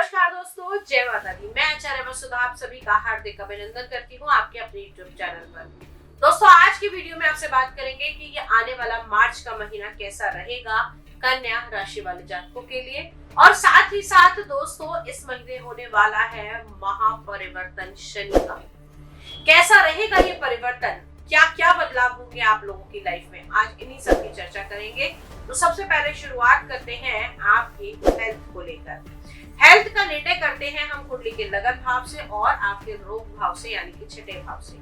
नमस्कार दोस्तों, जय माता दी। मैं आचार्य वसुधा आप सभी का हार्दिक अभिनंदन करती हूँ आपके अपने यूट्यूब चैनल पर। दोस्तों, आज की वीडियो में आपसे बात करेंगे कि ये आने वाला मार्च का महीना कैसा रहेगा कन्या राशि वाले जातकों के लिए। और साथ ही साथ दोस्तों, इस महीने होने वाला है महापरिवर्तन शनि का। कैसा रहेगा ये परिवर्तन, क्या क्या बदलाव होंगे आप लोगों की लाइफ में, आज इन्हीं सब की चर्चा करेंगे। तो सबसे पहले शुरुआत करते हैं आपकी हेल्थ को लेकर। हेल्थ का निर्णय करते हैं हम कुंडली के लगन भाव से और आपके रोग भाव से, यानी कि छठे भाव से।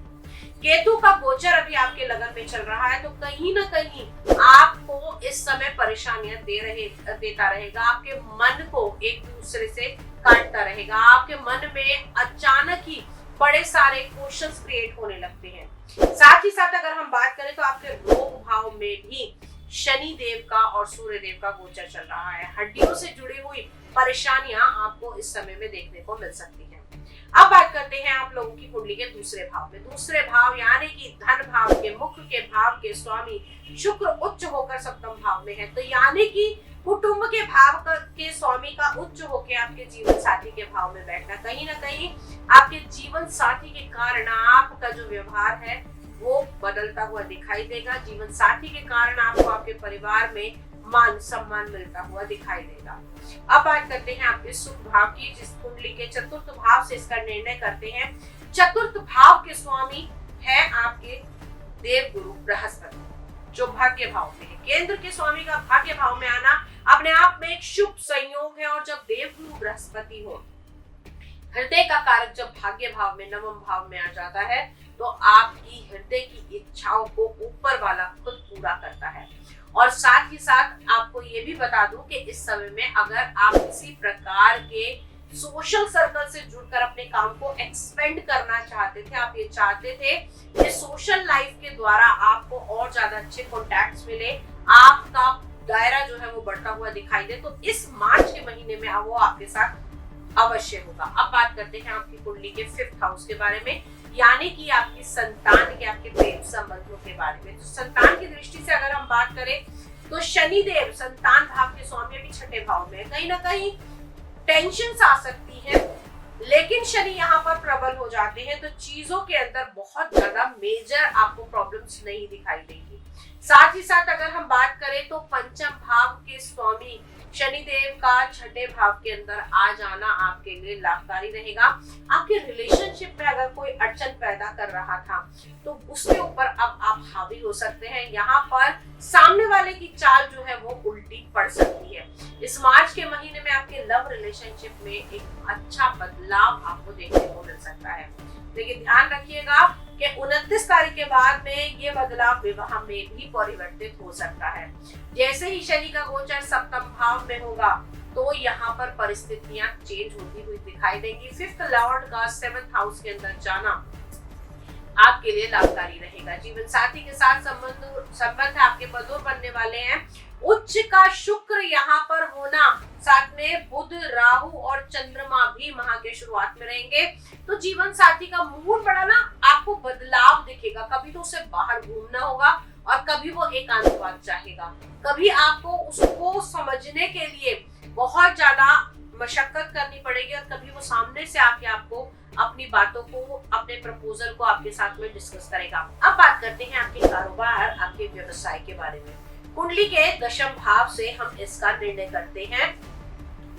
केतु का गोचर अभी आपके लगन में चल रहा है, तो कहीं ना कहीं आपको इस समय परेशानियां देता रहेगा। आपके मन को एक दूसरे से काटता रहेगा। आपके मन में अचानक ही बड़े सारे क्वेश्चंस क्रिएट होने लगते हैं। साथ ही साथ अगर हम बात करें तो आपके रोग भाव में भी शनि देव का और सूर्य देव का गोचर चल रहा है। हड्डियों से जुड़ी हुई परेशानियां आपको इस समय में देखने को मिल सकती हैं। अब बात करते हैं आप लोगों की कुंडली के दूसरे भाव में। दूसरे भाव यानी कि धन भाव के, मुख्य के भाव के स्वामी शुक्र उच्च होकर सप्तम भाव में है। तो यानी कि कुटुंब के भाव के स्वामी का उच्च होकर आपके जीवन साथी के भाव में बैठना, कहीं ना कहीं आपके जीवन साथी के कारण आपका जो व्यवहार है वो बदलता हुआ दिखाई देगा। जीवन साथी के कारण आपको आपके परिवार में मान सम्मान मिलता हुआ दिखाई देगा। अब बात करते हैं आपके सुख भाव की, जिस कुंडली के चतुर्थ भाव से इसका निर्णय करते हैं। चतुर्थ भाव के स्वामी है आपके देव गुरु बृहस्पति, जो भाग्य भाव में है। केंद्र के स्वामी का भाग्य भाव में आना अपने आप में एक शुभ संयोग है। और जब देव गुरु बृहस्पति हो, हृदय का कारक जब भाग्य भाव में, नवम भाव में आ जाता है, तो आपकी हृदय की इच्छाओं को ऊपर वाला खुद पूरा करता है। और साथ ही साथ आपको ये भी बता दूं कि इस समय में अगर आप किसी प्रकार के सोशल सर्कल से जुड़कर अपने काम को एक्सपेंड करना चाहते थे, आप ये चाहते थे कि सोशल लाइफ के द्वारा आपको और ज्यादा अच्छे कॉन्टैक्ट्स मिले, आपका दायरा जो है वो बढ़ता हुआ दिखाई दे, तो इस मार्च के महीने में वो आपके साथ अवश्य होगा। अब बात करते हैं आपकी कुंडली के 5th हाउस के बारे में, यानी कि आपकी संतान के, आपके प्रेम संबंधों के बारे में। तो संतान की दृष्टि से अगर हम बात करें तो शनि देव संतान भाव के स्वामी भी छठे भाव में है। कहीं ना कहीं टेंशन आ सकती है, लेकिन शनि यहाँ पर प्रबल हो जाते हैं तो चीजों के अंदर बहुत ज्यादा मेजर आपको प्रॉब्लम्स नहीं दिखाई देगी। साथ ही साथ अगर हम बात करें तो पंचम भाव के स्वामी शनि देव का छठे भाव के अंदर आ जाना आपके लिए लाभकारी रहेगा। आपके रिलेशनशिप में अगर कोई अड़चन पैदा कर रहा था तो उसके ऊपर अब आप हावी हो सकते हैं। यहाँ पर सामने वाले की चाल जो है वो उल्टी पड़ सकती है। इस मार्च के महीने में आपके लव रिलेशनशिप में एक अच्छा बदलाव आपको देखने को मिल सकता है। लेकिन ध्यान रखिएगा कि 29 तारीख के बाद में ये बदलाव विवाह में भी परिवर्तित हो सकता है। जैसे ही शनि का गोचर सप्तम भाव में होगा तो यहाँ पर परिस्थितियां चेंज होती हुई दिखाई देंगी। 5th लॉर्ड का 7th हाउस के अंदर जाना आपके लिए लाभकारी रहेगा। जीवन साथी के साथ संबंध आपके मधुर बनने वाले हैं। उच्च का शुक्र यहाँ पर होना, साथ में बुध, राहु और चंद्रमा भी माह के शुरुआत में रहेंगे, तो जीवन साथी का मूड बड़ा ना आपको बदलाव दिखेगा। कभी तो उसे बाहर घूमना होगा और कभी वो एकांतवास चाहेगा। कभी आपको उसको समझने के लिए बहुत ज्यादा मशक्कत करनी पड़ेगी और कभी वो सामने से आके आपको अपनी बातों को, अपने प्रपोजल को आपके साथ में डिस्कस करेगा। अब बात करते हैं आपके कारोबार, आपके व्यवसाय के बारे में। कुंडली के दशम भाव से हम इसका निर्णय करते हैं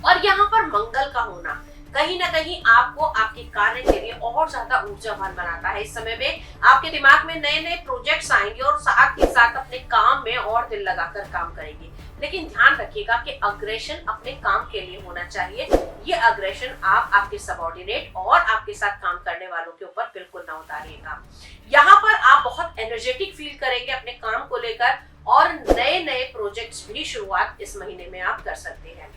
और यहाँ पर मंगल का होना कहीं ना कहीं आपको आपके कार्य के लिए और ज्यादा ऊर्जावान बनाता है। इस समय में आपके दिमाग में नए नए प्रोजेक्ट्स आएंगे और साथ ही साथ अपने काम में और दिल लगाकर काम करेंगे। लेकिन ध्यान रखिएगा कि अग्रेशन अपने काम के लिए होना चाहिए। ये अग्रेशन आप आपके सबऑर्डिनेट और आपके साथ काम करने वालों के ऊपर बिल्कुल ना उतारिएगा। यहाँ पर आप बहुत एनर्जेटिक फील करेंगे अपने काम को लेकर और नए नए प्रोजेक्ट्स भी शुरुआत इस महीने में आप कर सकते हैं।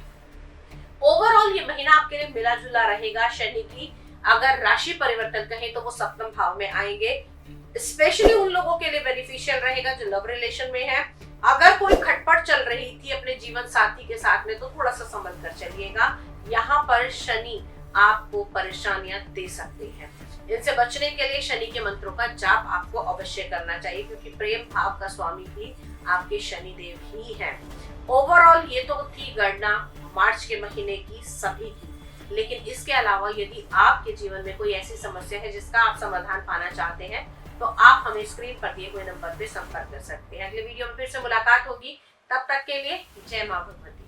ओवरऑल ये महीना आपके लिए मिला जुला रहेगा। शनि की अगर राशि परिवर्तन कहें तो वो सप्तम भाव में आएंगे। स्पेशली उन लोगों के लिए बेनिफिशियल रहेगा जो लव रिलेशन में है। अगर कोई खटपट चल रही थी अपने जीवन साथी के साथ में तो थोड़ा सा समझ कर चलिएगा। यहाँ पर शनि आपको परेशानियां दे सकते हैं। इनसे बचने के लिए शनि के मंत्रों का जाप आपको अवश्य करना चाहिए, क्योंकि प्रेम भाव का स्वामी भी आपके शनि देव ही हैं। ओवरऑल ये तो थी गणना मार्च के महीने की सभी की। लेकिन इसके अलावा यदि आपके जीवन में कोई ऐसी समस्या है जिसका आप समाधान पाना चाहते हैं तो आप हमें स्क्रीन पर दिए हुए नंबर पर संपर्क कर सकते हैं। अगले वीडियो में फिर से मुलाकात होगी, तब तक के लिए जय मां भगवती।